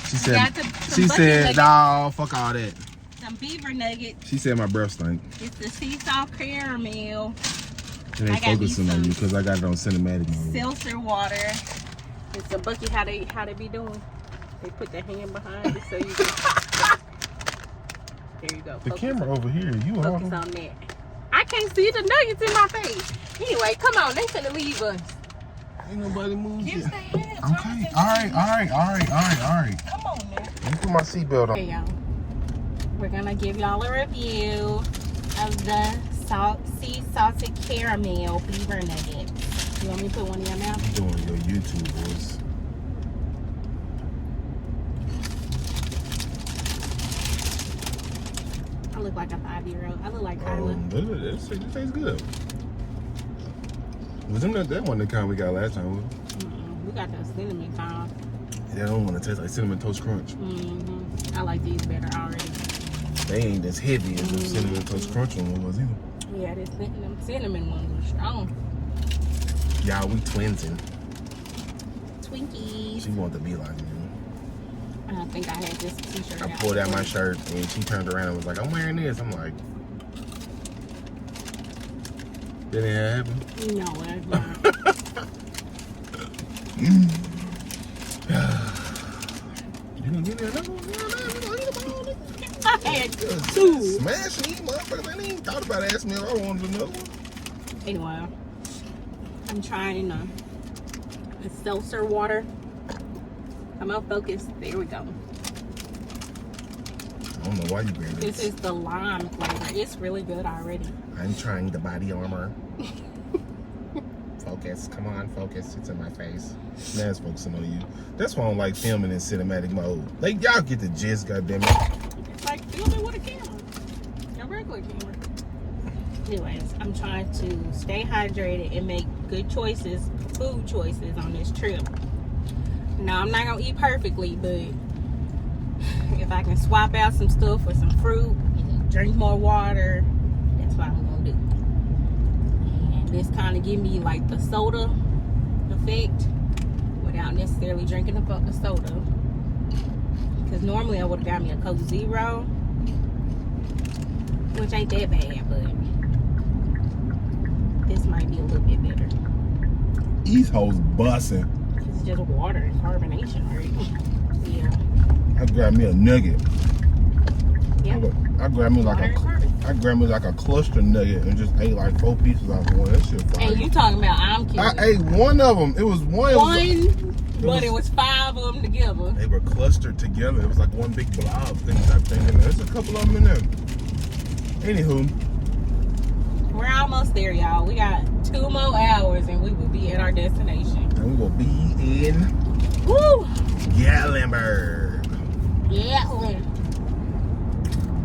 She said, no, fuck all that. Some beaver nuggets. She said my breath stink. It's the sea salt caramel. It ain't focusing on you because I got it on cinematic mode. Seltzer water. It's a bucket. How they be doing? They put their hand behind it so you can. There you go. The camera over here. You focus on that. I can't see the nuggets in my face. Anyway, come on. They finna leave us. Ain't nobody moving yet. Okay. All right. Come on, man. Let me put my seatbelt on. Hey, y'all. We're gonna give y'all a review of the sea salted caramel beaver nugget. You want me to put one in your mouth? You're doing your YouTube voice. I look like a 5-year-old. I look like Kyla. It tastes good. Wasn't that one the kind we got last time? We got the cinnamon kind. Yeah, I don't want to taste like Cinnamon Toast Crunch. I like these better already. They ain't as heavy as the Cinnamon Toast Crunch one was either. Yeah, them cinnamon ones are strong. Y'all, we twinsing. Twinkies. She wanted to be like me. I think I had this t-shirt. I pulled out my shirt and she turned around and was like, I'm wearing this. I'm like, didn't it happen? No, it's not. You didn't give me another one? I had two. Smash these motherfuckers. I ain't even thought about asking me if I wanted another one. Anyway, I'm trying the seltzer water. Come on, focus. There we go. I don't know why you grabbed This is the lime flavor. It's really good already. I'm trying the body armor. Focus. Come on, focus. It's in my face. Now it's focusing on you. That's why I don't like filming in cinematic mode. Like, y'all get the gist, goddammit. It's like filming with a camera. A regular camera. Anyways, I'm trying to stay hydrated and make good choices, food choices on this trip. Now, I'm not going to eat perfectly, but if I can swap out some stuff for some fruit, drink more water, that's what I'm going to do. And this kind of give me like the soda effect without necessarily drinking the soda. Because normally I would have got me a Coke Zero, which ain't that bad, but this might be a little bit better. These hoes bussin'. It's just water and carbonation, right? Yeah. I grabbed me a nugget. Yep. I grabbed me like a cluster nugget and just ate like 4 pieces off one. That shit fire. And you talking about I'm kidding. I ate one of them. It was one. It was 5 of them together. They were clustered together. It was like one big blob thing type thing in there. There's a couple of them in there. Anywho. We're almost there, y'all. We got 2 more hours and we will be at our destination. And we will be in Gatlinburg.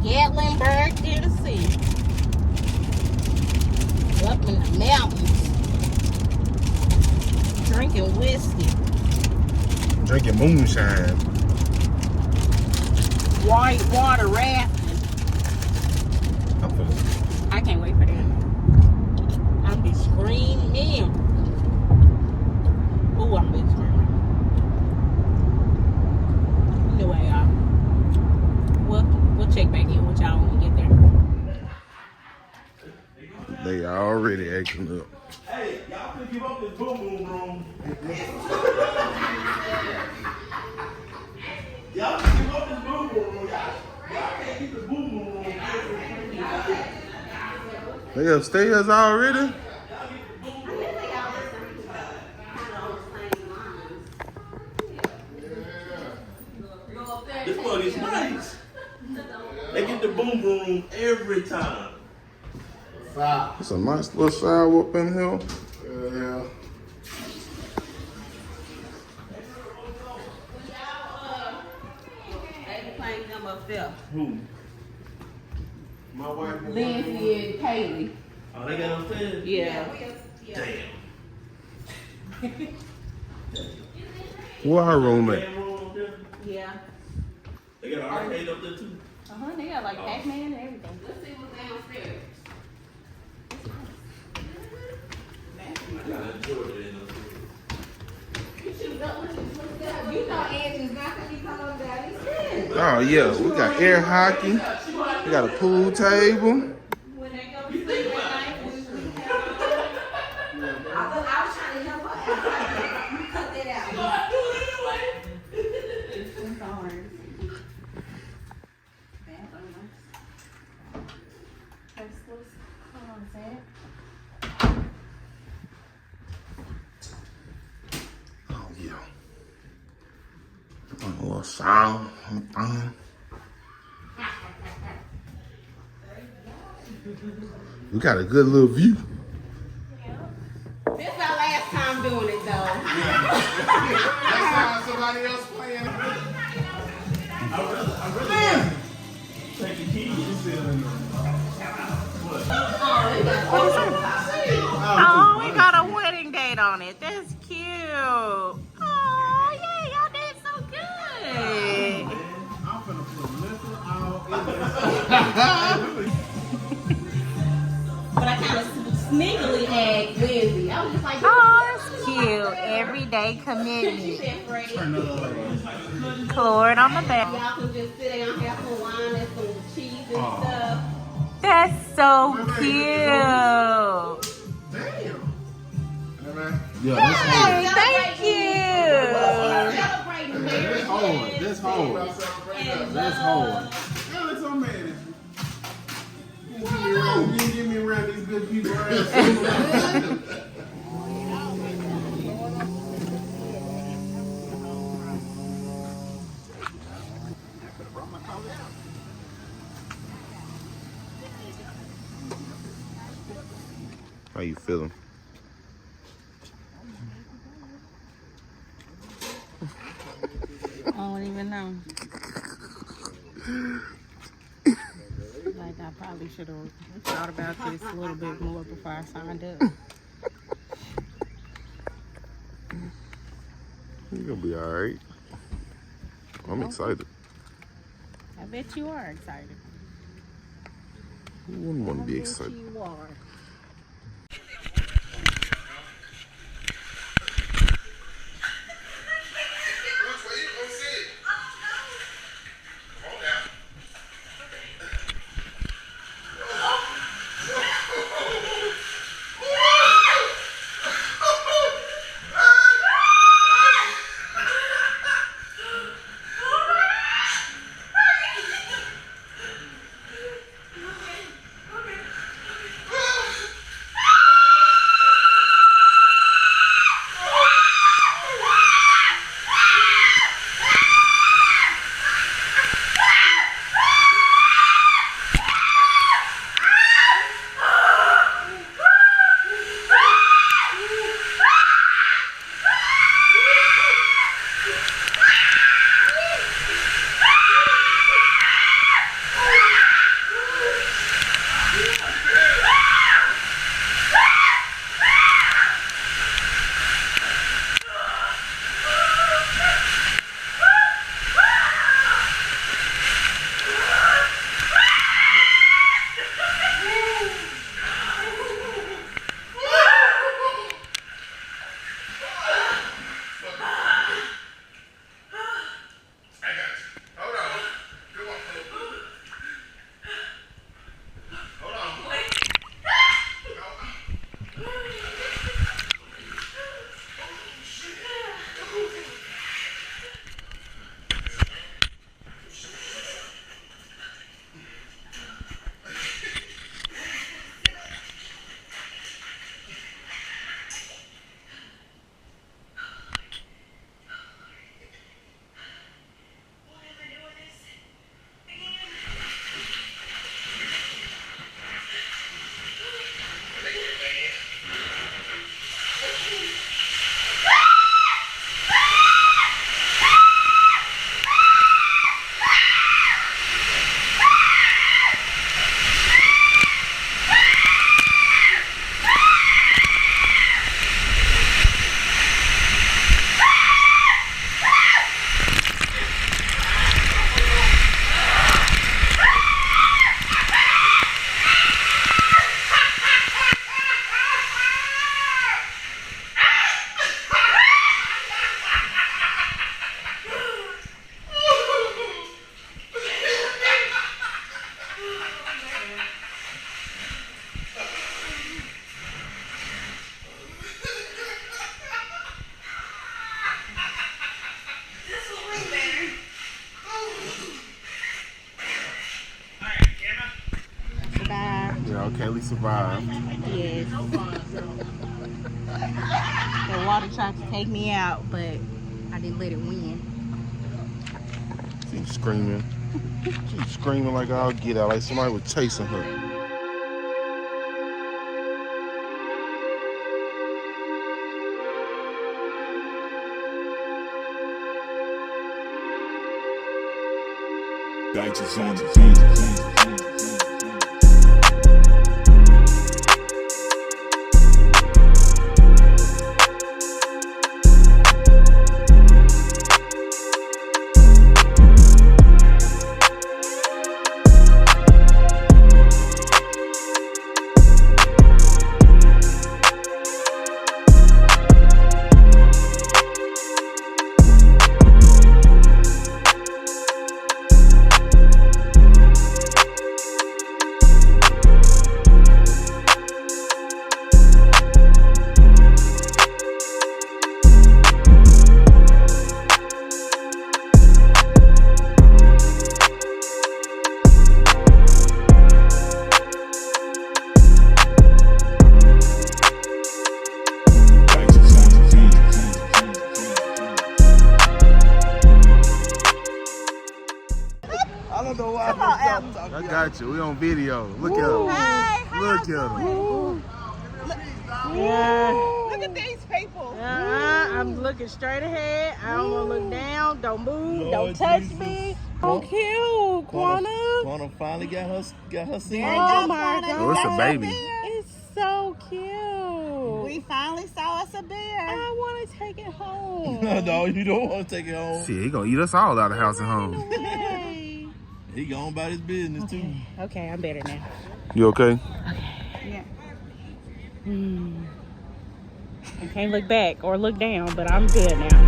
Gatlinburg, Tennessee. Up in the mountains. Drinking whiskey. Drinking moonshine. White water rafting. I can't wait for that. I'll be screaming. Ooh, I'm big screaming. Anyway, y'all. We'll check back in with y'all when we get there. They already acting up. Hey, y'all can give up this boom boom room. Y'all can give up this boom boom room. Y'all can't keep the boom boom room. They upstairs already? This one is nice. They get the boom boom room every time. It's a nice little shower up in here. Yeah. Who? My wife. Lindsay and Kaylee. Oh, they got upstairs? Yeah. Damn. Where her room at? Room up there? Yeah. They got an arcade up there too? They got like Pac-Man and everything. Let's see what's downstairs. I got a Georgia in there. You should have got one. You know Angie's not gonna be coming over there. He's Oh yeah, we got air hockey. We got a pool table. when they go to sleep at night, we I was trying to help her out. You cut that out. It's hard. Hold on, Sam. Oh yeah. A little sound. We got a good little view. This is our last time doing it, though. Next time somebody else playing. Take the keys. Oh, we got a wedding date on it. That's cute. Oh, yeah, y'all did so good. I'm finna put liquor out in But I kind of sneakily had Wednesday. I was just like, oh, that's cute. Everyday commitment. Cord on the back. Y'all can just sit down, have some wine and some cheese and stuff. That's so cute. Damn. Hey, thank you. That's hard. That's hard. That's hard. Alex, I'm mad at you. You didn't get me around these good people. How you feeling? I don't even know. Like, I probably should have thought about this a little bit more before I signed up. You're gonna be alright. I'm excited. I bet you are excited. Who wouldn't want to be excited? You are. barely survived. Yes. The water tried to take me out, but I didn't let it win. She's screaming. She's screaming like I'll get out, like somebody was chasing her. Digits on the beat. I don't know why I'm stop talking. I got you. We on video. Look at him. Hey, Look at him. Yeah. Look at these people. I'm looking straight ahead. I don't want to look down. Don't move. Lord don't touch Jesus. me. So cute, Quanah. Quanah finally got her scene. Oh my God. Oh, it's a baby. It's so cute. We finally saw us a bear. I want to take it home. No, you don't want to take it home. Shit, he gonna eat us all out of house and home. Hey. He gone about his business too. Okay, I'm better now. You okay? Yeah. I can't look back or look down, but I'm good now.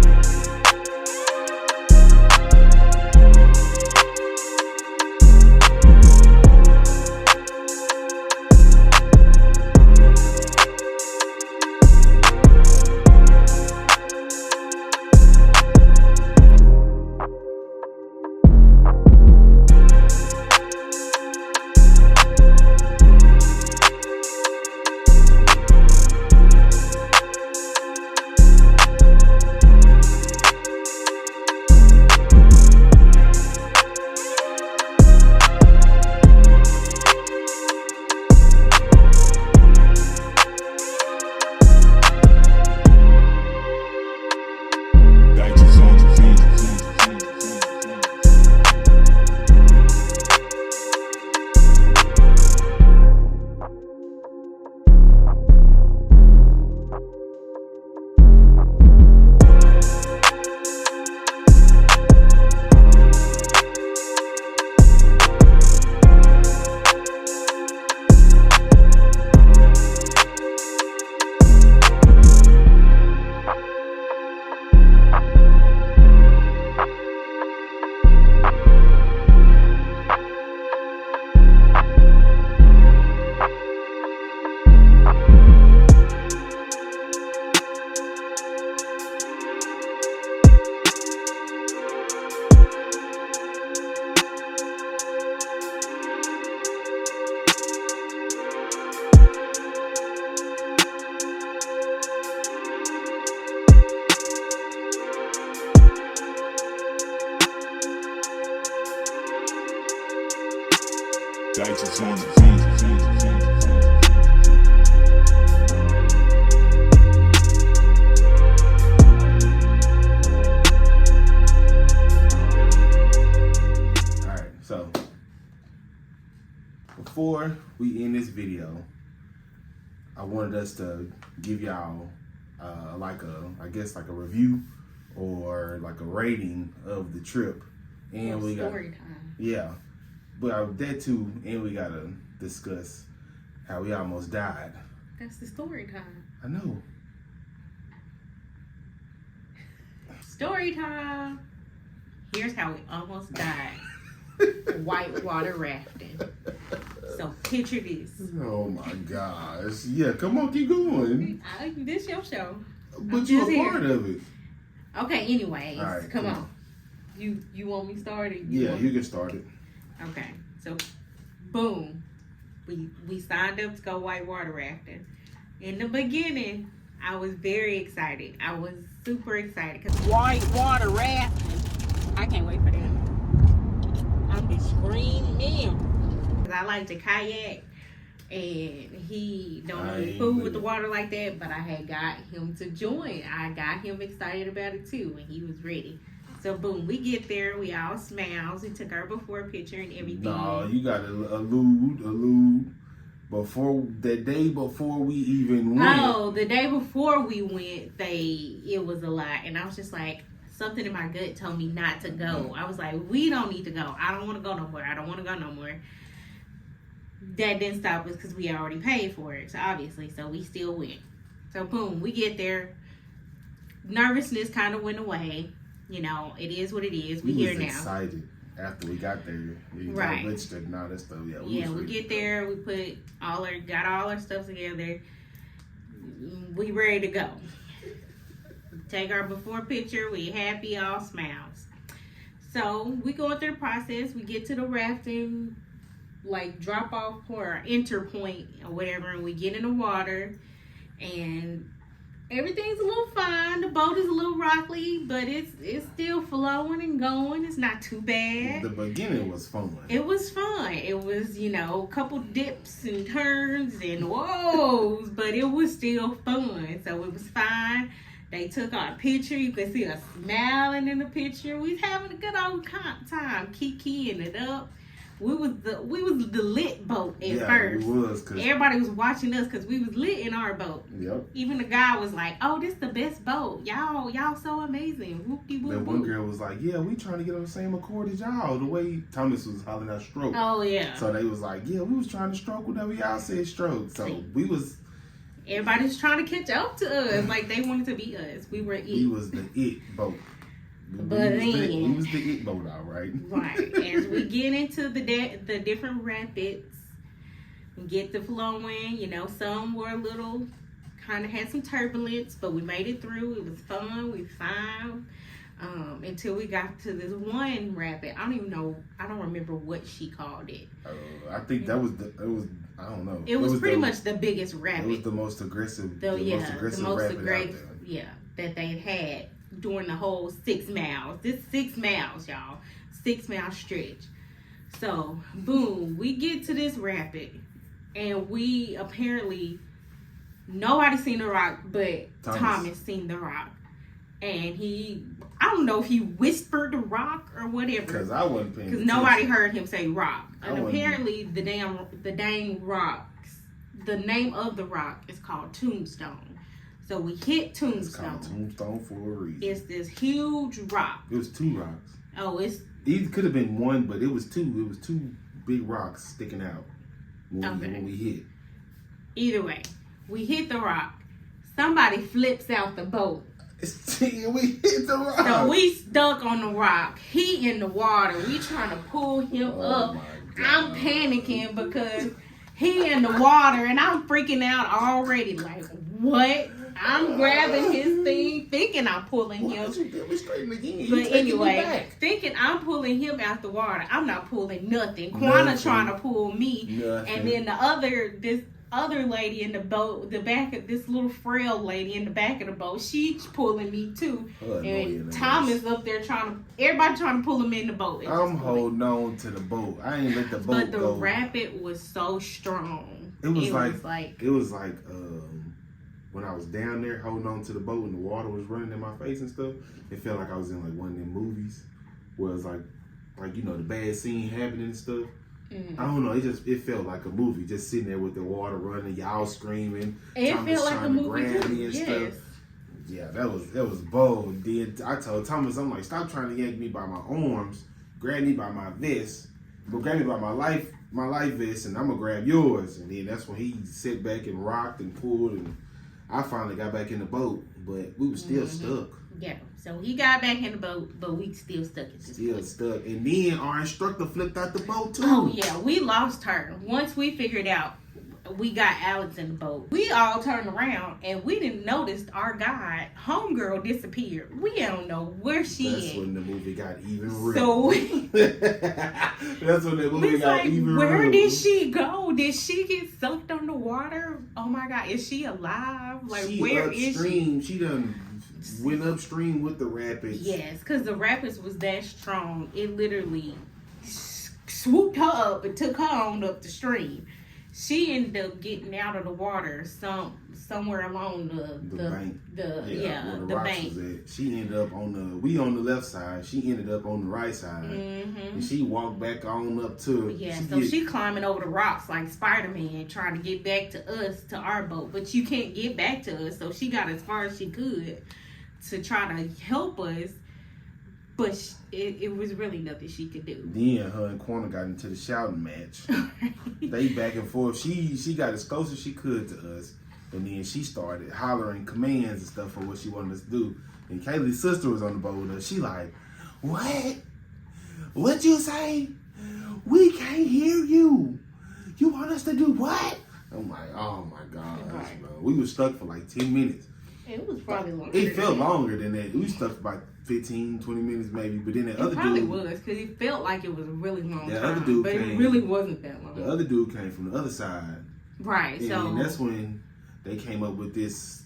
Digits on the beat. Digits on the beat. Alright, so before we end this video, I wanted us to give y'all I guess like a review or like a rating of the trip. And we got Story time. yeah. But that too, and we gotta discuss how we almost died. That's the story time. I know. Story time. Here's how we almost died. Whitewater rafting. So picture this. Oh my gosh. Yeah, come on, keep going. This your show. But you're just a here. part of it. Okay, anyways. All right, come cool. on. You want me started? Yeah, you can start it. Okay, so boom. We signed up to go whitewater rafting. In the beginning, I was very excited. I was super excited because whitewater rafting. I can't wait for that. I'll be screaming. Cause I like to kayak, and he don't really fool with the water like that. But I had got him to join. I got him excited about it too, and he was ready. So boom, we get there. We all smiles. We took our before picture and everything. No, you got to allude. Before the day before we even went. Oh, the day before we went, it was a lot, and I was just like, something in my gut told me not to go. I was like, we don't need to go. I don't want to go no more. I don't want to go no more. That didn't stop us because we already paid for it, so obviously, so we still went. So boom, we get there. Nervousness kind of went away. You know, it is what it is. We here now. Excited after we got there. Right. Registered and all that stuff. Yeah, we get there. We got all our stuff together. We ready to go. Take our before picture. We happy, all smiles. So we go through the process. We get to the rafting, like drop off or enter point or whatever, and we get in the water, and everything's a little fine. The boat is a little rocky, but it's still flowing and going. It's not too bad. The beginning was fun. It was fun. It was, a couple dips and turns and whoas, but it was still fun. So it was fine. They took our picture. You could see us smiling in the picture. We was having a good old time, kikiing it up. We was the lit boat at first. We was, everybody was watching us because we was lit in our boat. Yep. Even the guy was like, "Oh, this the best boat. Y'all so amazing." Whoop-de-whoop. That one girl was like, "Yeah, we trying to get on the same accord as y'all." The way Thomas was hollering out stroke. Oh yeah. So they was like, "Yeah, we was trying to stroke whenever y'all said stroke." So we was. Everybody's trying to catch up to us. Like they wanted to be us. We were it. We was the it boat. But we was the it boat, all right. Right. As we get into the different rapids, we get the flowing. Some were a little, kind of had some turbulence, but we made it through. It was fun. We fine. Until we got to this one rapid. I don't remember what she called it. I think that was I don't know. It was pretty much the biggest rapid. It was the most aggressive. The most rapid out there. Yeah, that they had during the whole 6 miles. This 6 miles, y'all. 6 mile stretch. So, boom, we get to this rapid, and we apparently, nobody seen the rock, but Thomas seen the rock. And I don't know if he whispered the rock or whatever. Because I wasn't paying attention. Because nobody heard him say rock. And apparently the dang rocks, the name of the rock is called Tombstone. So we hit Tombstone. It's called Tombstone for a reason. It's this huge rock. It was 2 rocks. Oh, It could have been 1, but it was 2. It was 2 big rocks sticking out when we hit. Either way, we hit the rock. Somebody flips out the boat. We hit the rock. So we stuck on the rock. He in the water. We trying to pull him up. I'm panicking because he in the water and I'm freaking out already. Like, what? I'm grabbing his thing, thinking I'm pulling him. But anyway, thinking I'm pulling him out the water. I'm not pulling nothing. Quana trying to pull me. Nothing. And then this other lady in the boat, this little frail lady in the back of the boat, she's pulling me too. And Thomas up there everybody trying to pull him in the boat. I'm holding on to the boat. I ain't let the boat go. But the rapid was so strong. It was like when I was down there holding on to the boat and the water was running in my face and stuff, it felt like I was in like one of them movies where it's like the bad scene happening and stuff. I don't know. It felt like a movie, just sitting there with the water running, y'all screaming. It felt like a movie too. Yes. Stuff. Yeah, that was bold. Then I told Thomas, I'm like, stop trying to yank me by my arms, grab me by my vest, but grab me by my life vest, and I'm gonna grab yours. And then that's when he sat back and rocked and pulled, and I finally got back in the boat, but we were still stuck. Yeah, so he got back in the boat, but we still stuck at this point. Stuck. And then our instructor flipped out the boat too. Oh yeah, we lost her. Once we figured out, we got Alex in the boat. We all turned around and we didn't notice our guide, homegirl, disappeared. We don't know where she That's is. when the movie got even real. So That's when the movie we got like, even where real. did she go? Did she get sucked underwater? Oh my God, is she alive? Like, She where is she? upstream. She done went upstream with the rapids. Yes, because the rapids was that strong. It literally swooped her up and took her on up the stream. She ended up getting out of the water somewhere along The bank. where the the rocks bank. was at. She ended up we on the left side. She ended up on the right side. Mm-hmm. And she walked back on up to Yeah, she climbing over the rocks like Spider-Man, trying to get back to us, to our boat. But you can't get back to us, so she got as far as she could to try to help us. But it was really nothing she could do. Then her and Quanah got into the shouting match. They back and forth. She got as close as she could to us. And then she started hollering commands and stuff for what she wanted us to do. And Kaylee's sister was on the boat with us. She like, what? What you say? We can't hear you. You want us to do what? I'm like, oh my gosh, Right. bro. We was stuck for like 10 minutes. It was probably longer. It felt than that. longer than that. We was stuck for about 15, 20 minutes maybe. But then the It other probably dude, was, because it felt like it was a really long The time. other dude but came- it really wasn't that long. the other dude came from the other side. Right, And so that's when they came up with this.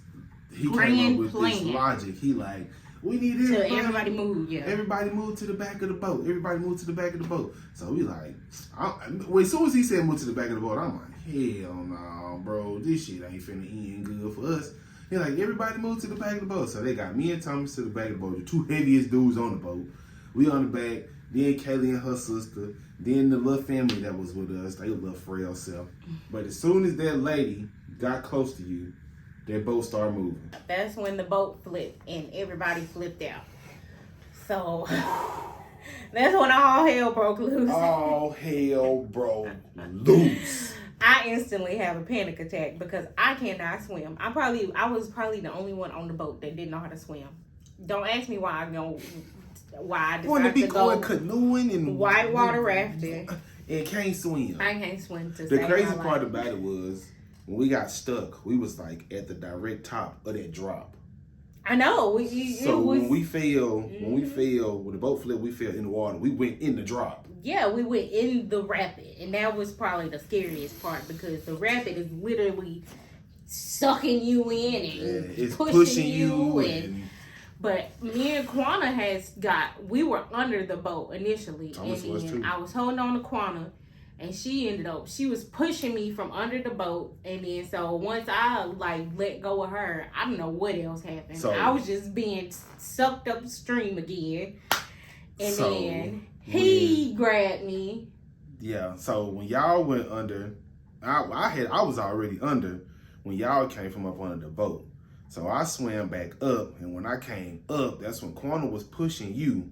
He Grand came up with this plan. logic. He like, we need to everybody. everybody move, yeah. Everybody move to the back of the boat. Everybody move to the back of the boat. So we like, as soon as he said move to the back of the boat, I'm like, hell no, bro, this shit ain't finna end good for us. He's like, everybody move to the back of the boat. So they got me and Thomas to the back of the boat, the two heaviest dudes on the boat. We on the back. Then Kaylee and her sister. Then the little family that was with us. They little frail self. But as soon as that lady got close to you, their boat started moving. That's when the boat flipped and everybody flipped out. So that's when all hell broke loose. All hell broke loose. I instantly have a panic attack because I cannot swim. I was probably the only one on the boat that didn't know how to swim. Don't ask me why I Want to decided be to going go canoeing and whitewater rafting. and can't swim. I can't swim to The save crazy my part life. about it was when we got stuck, we was like at the direct top of that drop. I know. When the boat flipped, we fell in the water. We went in the drop. Yeah, we went in the rapid, and that was probably the scariest part because the rapid is literally sucking you in and It's pushing you. and But me and Quanah we were under the boat initially, Thomas and was then too. I was holding on to Quanah, and she was pushing me from under the boat, and then so once I let go of her, I don't know what else happened. So- I was just being sucked upstream again, and So, then he grabbed me. yeah. So when y'all went under, I was already under when y'all came from up under the boat. So I swam back up, and when I came up, that's when Quanah was pushing you,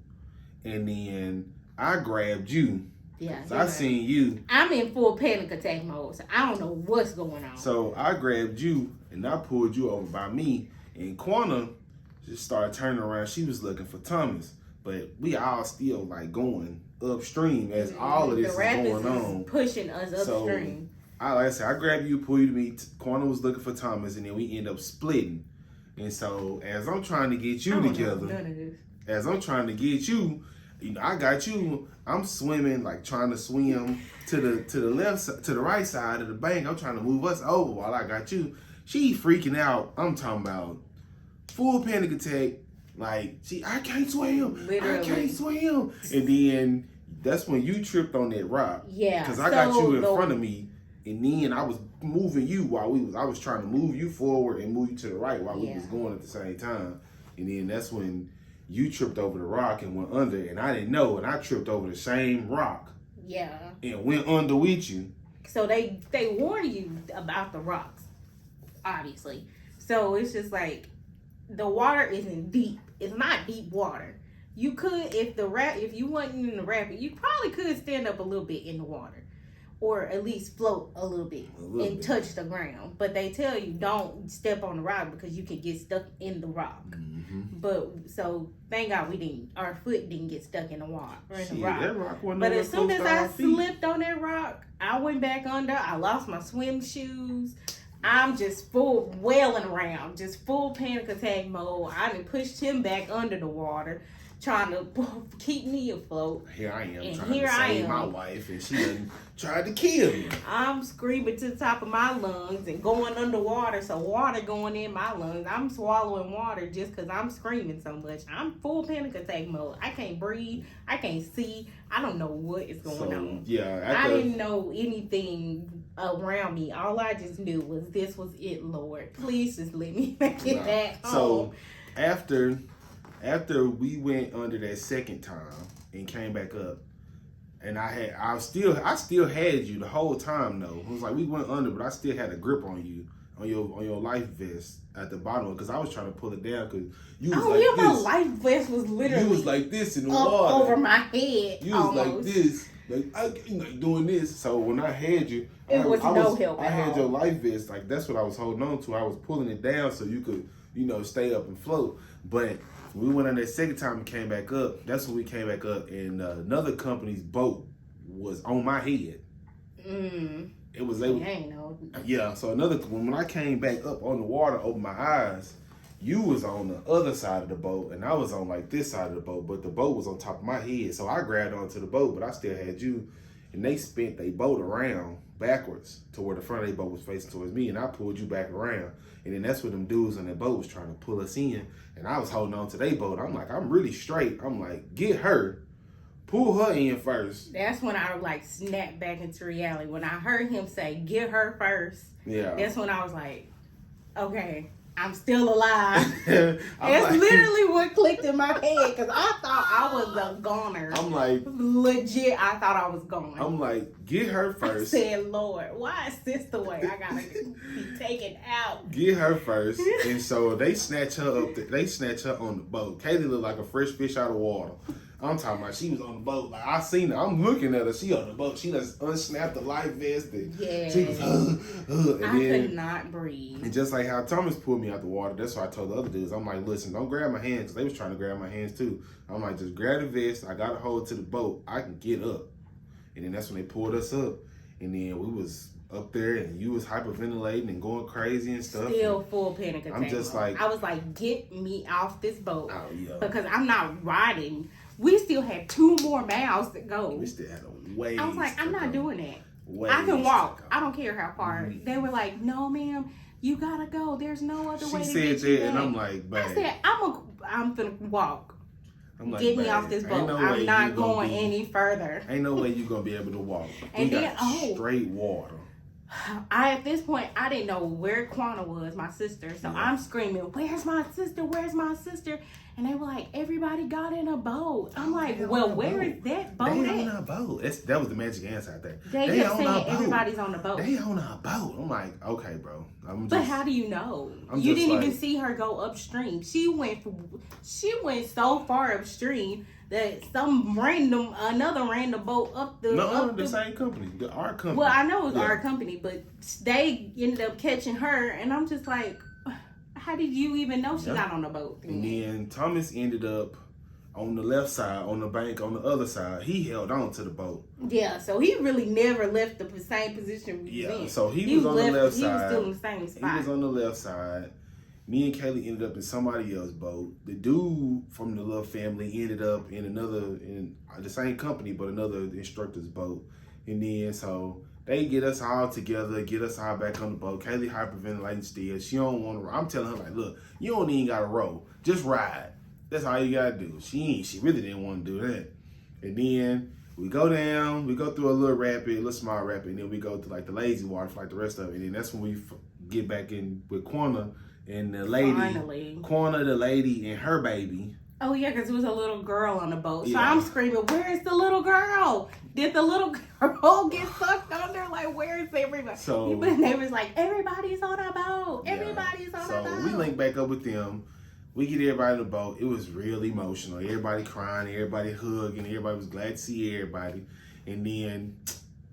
and then I grabbed you. Yeah, So I seen you. I'm in full panic attack mode, so I don't know what's going on. So I grabbed you, and I pulled you over by me, and Quanah just started turning around. She was looking for Thomas, but we all still going upstream as all of this is going on. Pushing us upstream. Like I said, I grabbed you, pulled you to me. Quanah was looking for Thomas, and then we end up splitting. And so as I'm trying to get you I don't know together, none of this. as I'm trying to get you, I got you. I'm swimming, trying to swim to the left, to the right side of the bank. I'm trying to move us over while I got you. She freaking out. I'm talking about full panic attack. I can't swim. Literally. I can't swim. And then that's when you tripped on that rock. Yeah. Because I got you in front of me, and then I was moving you while I was trying to move you forward and move you to the right while we was going at the same time. And then that's when you tripped over the rock and went under, and I didn't know, and I tripped over the same rock. Yeah. And went under with you. So they warn you about the rocks, obviously. So it's just the water isn't deep. It's not deep water. You could, if you wasn't in the rapid, you probably could stand up a little bit in the water. or at least float a little bit and touch the ground. But they tell you don't step on the rock because you can get stuck in the rock. But so thank God our foot didn't get stuck in the water or in the rock. That rock wasn't But nowhere as soon close as to I our feet. slipped on that rock, I went back under. I lost my swim shoes. I'm just full wailing around, just full panic attack mode. I done pushed him back under the water, trying to keep me afloat. Here I am And trying here to I save am. my wife, and she done tried to kill me. I'm screaming to the top of my lungs and going underwater, so water going in my lungs. I'm swallowing water just because I'm screaming so much. I'm full panic attack mode. I can't breathe. I can't see. I don't know what is going on. Yeah, I didn't know anything around me. All I just knew was this was it, Lord. Please just let me make it back home. So after we went under that second time and came back up, and I still had you the whole time though. It was like we went under, but I still had a grip on you, on your life vest at the bottom, because I was trying to pull it down because you was my life vest was literally you was like this in the up water over my head. You was almost. like this, like doing this. So when I had you, It was no help I at had all. your life vest, like that's what I was holding on to. I was pulling it down so you could, stay up and float. But when we went on that second time and came back up, that's when we came back up, and another company's boat was on my head. It was able. Yeah. So when I came back up on the water, opened my eyes, you was on the other side of the boat, and I was on like this side of the boat, but the boat was on top of my head. So I grabbed onto the boat, but I still had you, and they spent their boat around backwards to where the front of their boat was facing towards me, and I pulled you back around. And then that's when them dudes on that boat was trying to pull us in, and I was holding on to their boat. I'm like, I'm really straight. I'm like, get her. Pull her in first. That's when I snapped back into reality. When I heard him say, get her first. Yeah. That's when I was like, okay, I'm still alive. That's That's literally what clicked in my head, because I thought I was a goner. I'm like, legit, I thought I was gone. I'm like, get her first. I said, Lord, why is this the way I gotta be taken out? Get her first. And so they snatch her up. They snatch her on the boat. Kaylee looked like a fresh fish out of water. I'm talking about she was on the boat. Like, I seen her. I'm looking at her. She on the boat. She just unsnapped the life vest. And she was, and I could not breathe. And just like how Thomas pulled me out the water, that's what I told the other dudes. I'm like, listen, don't grab my hands, because they was trying to grab my hands too. I'm like, just grab the vest. I got a hold to the boat. I can get up. And then that's when they pulled us up. And then we was up there, and you was hyperventilating and going crazy and stuff. Still full panic attack. I'm just like, I was like, get me off this boat. Oh, yeah. Because I'm not riding. We still had 2 more miles to go. We still had a ways. I was like, I'm not doing that. Ways I can walk. to go. I don't care how far. They were like, no, ma'am, you gotta go. There's no other way to She get said you that, and back. I'm like, babe. I said, I'm finna walk. I'm like, Get me babe, off this ain't boat. no way I'm you not gonna going be- any further. Ain't no way you gonna be able to walk. And we then, got straight water. At this point, I didn't know where Quana was, my sister. So I'm screaming, where's my sister? Where's my sister? And they were like, everybody got in a boat. I'm like, well, where is that boat They on at? a boat. That was the magic answer out there. They kept on saying a boat. everybody's on the boat. They on a boat. I'm like, okay, bro. But how do you know? I'm You just didn't even like- see her go upstream. She went so far upstream that another random boat up the. No, up the same company, our company. Well, I know it was Yeah. our company, but they ended up catching her, and I'm just like, how did you even know she got on the boat? And then Thomas ended up on the left side, on the bank, on the other side. He held on to the boat. Yeah, so he really never left the same position we was in. So he was on the left He side. was still in the same spot. He was on the left side. Me and Kaylee ended up in somebody else's boat. The dude from the little family ended up in the same company, but another instructor's boat. And then so they get us all together, get us all back on the boat. Kaylee hyperventilating still. She don't want to. I'm telling her like, look, you don't even got to row. Just ride. That's all you gotta do. She really didn't want to do that. And then we go down, we go through a little small rapid, and then we go to like the lazy water for like the rest of it. And then that's when we get back in with Quana and the lady. Finally. Quana, the lady, and her baby. Oh yeah, because there was a little girl on the boat. So Yeah. I'm screaming, where's the little girl? Did the little girl get sucked under? Like, where is everybody? So- But they was like, everybody's on a boat. Yeah. Everybody's on a So boat. we link back up with them. We get everybody on the boat. It was real emotional. Everybody crying, everybody hugging, everybody was glad to see everybody. And then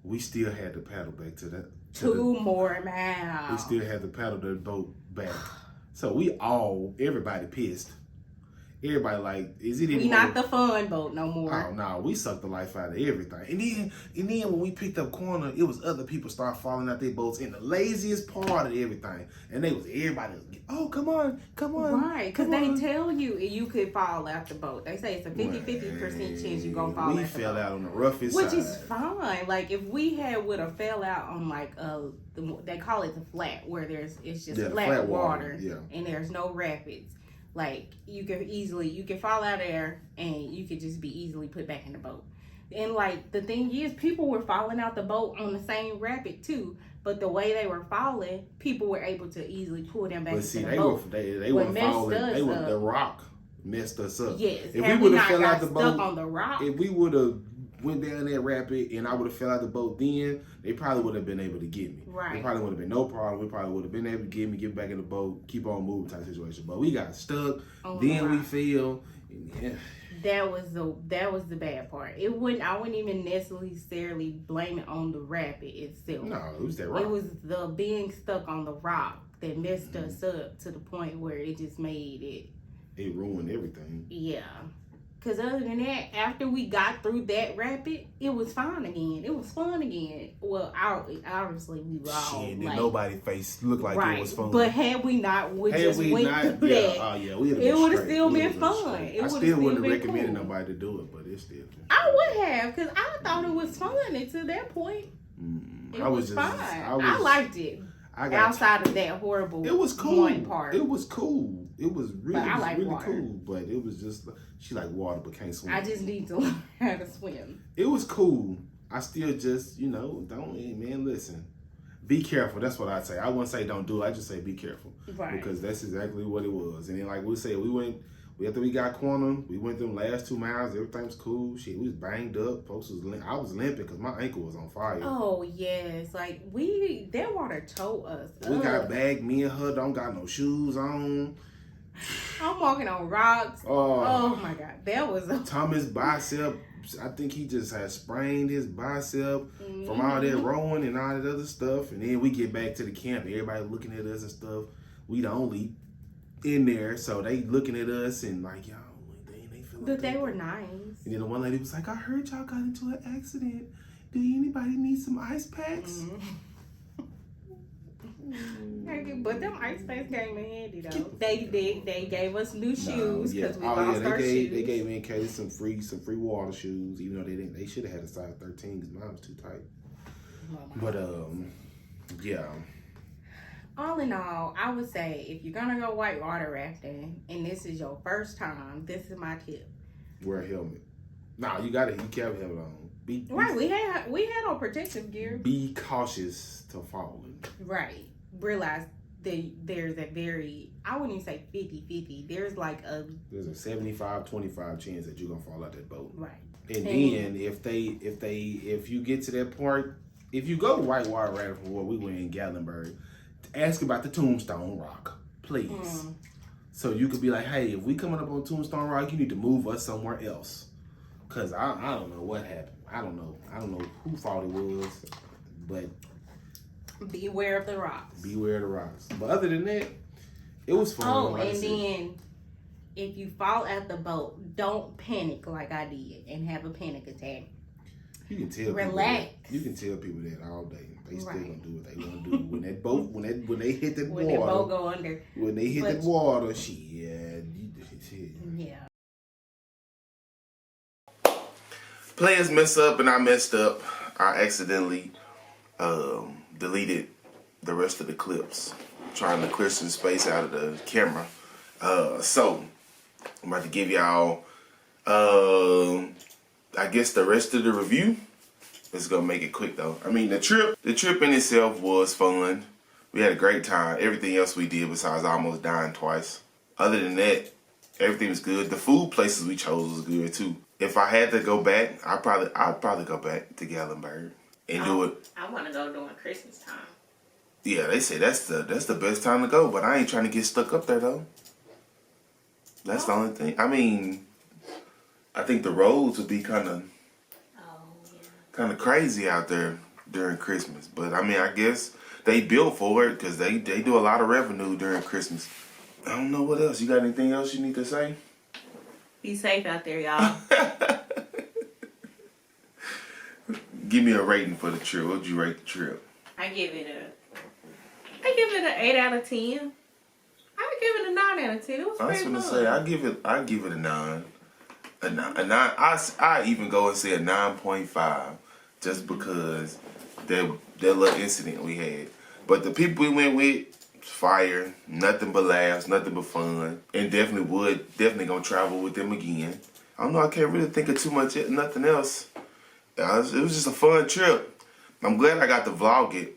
we still had to paddle back to that. 2 more We miles. still had to paddle the boat back. So everybody pissed. Everybody like, is it We even not the fun boat no Oh more. no, we sucked the life out of everything. And then when we picked up corner, it was other people start falling out their boats in the laziest part of everything. And everybody was, oh, come on. Right, because come they on. tell you could fall out the boat. They say it's a 50% chance you're going to fall We out the fell boat. out on the roughest Which side. is fine. Like, if we would have fell out on, like, they call it the flat, where it's just flat water. Yeah. And there's no rapids. Like, you can fall out there and you could just be easily put back in the boat. And, like, the thing is, people were falling out the boat on the same rapid, too. But the way they were falling, people were able to easily pull them back into the boat. They What were messed falling. us up. The rock messed us up. Yes. If Had we would not have fell got out the stuck boat, on the rock, if we would have went down that rapid and I would have fell out the boat then, they probably would have been able to get me. Right. There probably would have been no problem. We probably would have been able to get back in the boat, keep on moving type situation. But we got stuck. Then we fell. Yeah. that was the bad part. I wouldn't even necessarily blame it on the rapid itself. No, it was that rock. It was the being stuck on the rock that messed us up to the point where it just made it. It ruined everything. Yeah. Because other than that, after we got through that rapid, it was fine again. It was fun again. Well, obviously we were all Shit, like, nobody's face looked like right. it was fun. But had we not, we through that. we would have still been fun. I still wouldn't have recommended nobody to do it, but it's still. I would have, because I thought it was fun until that point. It was fine. I liked it. Outside of that horrible it was cool. one part. It was cool. It was really, really water. cool. But it was just, she like water but can't swim. I just need to learn how to swim. It was cool. I still just, man, listen. Be careful. That's what I'd say. I wouldn't say don't do it. I just say be careful. Right. Because that's exactly what it was. And then like we said, after we got cornered, we went them last 2 miles. Everything was cool. Shit, we was banged up. I was limping because my ankle was on fire. Oh yes, like that water towed us. We got bagged. Me and her don't got no shoes on. I'm walking on rocks. Oh my god, that was Thomas' bicep. I think he just had sprained his bicep from all that rowing and all that other stuff. And then we get back to the camp. Everybody looking at us and stuff. We the only in there, so they looking at us and like, y'all, they feel like but they were nice. And then the one lady was like, I heard y'all got into an accident. Do anybody need some ice packs? But them ice packs came in handy though. They gave us new shoes because we lost our shoes. They gave me and Katie some free water shoes, even though they should have had a size 13 because mine was too tight. But yeah. All in all, I would say if you're gonna go whitewater rafting and this is your first time, this is my tip. Wear a helmet. Nah, you kept a helmet on. Right, we had on protective gear. Be cautious to falling. Right. Realize there's a very, I wouldn't even say 50-50. There's a 75-25 chance that you're gonna fall out that boat. Right. And then if you get to that part, if you go whitewater rafting where we went in Gatlinburg, ask about the Tombstone Rock, please. So you could be like, hey, if we coming up on Tombstone Rock, you need to move us somewhere else. Cause I don't know what happened. I don't know who fault it was, but beware of the rocks. Beware of the rocks. But other than that, it was fun. Oh, and then if you fall out the boat, don't panic like I did and have a panic attack. You can tell. Relax. You can tell people that all day. They still gonna do what they gonna do. When that boat, when they hit that water, when the boat go under. When they hit that water, shit. Yeah. Plans mess up and I messed up. I accidentally deleted the rest of the clips, trying to clear some space out of the camera. So I'm about to give y'all, I guess the rest of the review. Let's go make it quick though. I mean, the trip in itself was fun. We had a great time. Everything else we did besides almost dying twice. Other than that, everything was good. The food places we chose was good too. If I had to go back, I'd probably go back to Gatlinburg and do it. I want to go during Christmas time. Yeah, they say that's the best time to go, but I ain't trying to get stuck up there though. That's the only thing. I mean, I think the roads would be kind of crazy out there during Christmas. But I mean, I guess they built for it because they do a lot of revenue during Christmas. I don't know what else. You got anything else you need to say? Be safe out there, y'all. Give me a rating for the trip. What'd you rate the trip? I give it an 8 out of 10. I give it a 9 out of 10. It was I was pretty gonna fun. say I give it a 9. A 9. I even go and say a 9.5 just because that little incident we had. But the people we went with, fire, nothing but laughs, nothing but fun, and definitely gonna travel with them again. I don't know. I can't really think of nothing else. It was just a fun trip. I'm glad I got to vlog it.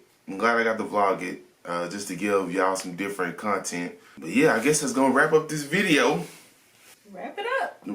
Just to give y'all some different content. But yeah, I guess that's gonna wrap up this video. Wrap it up.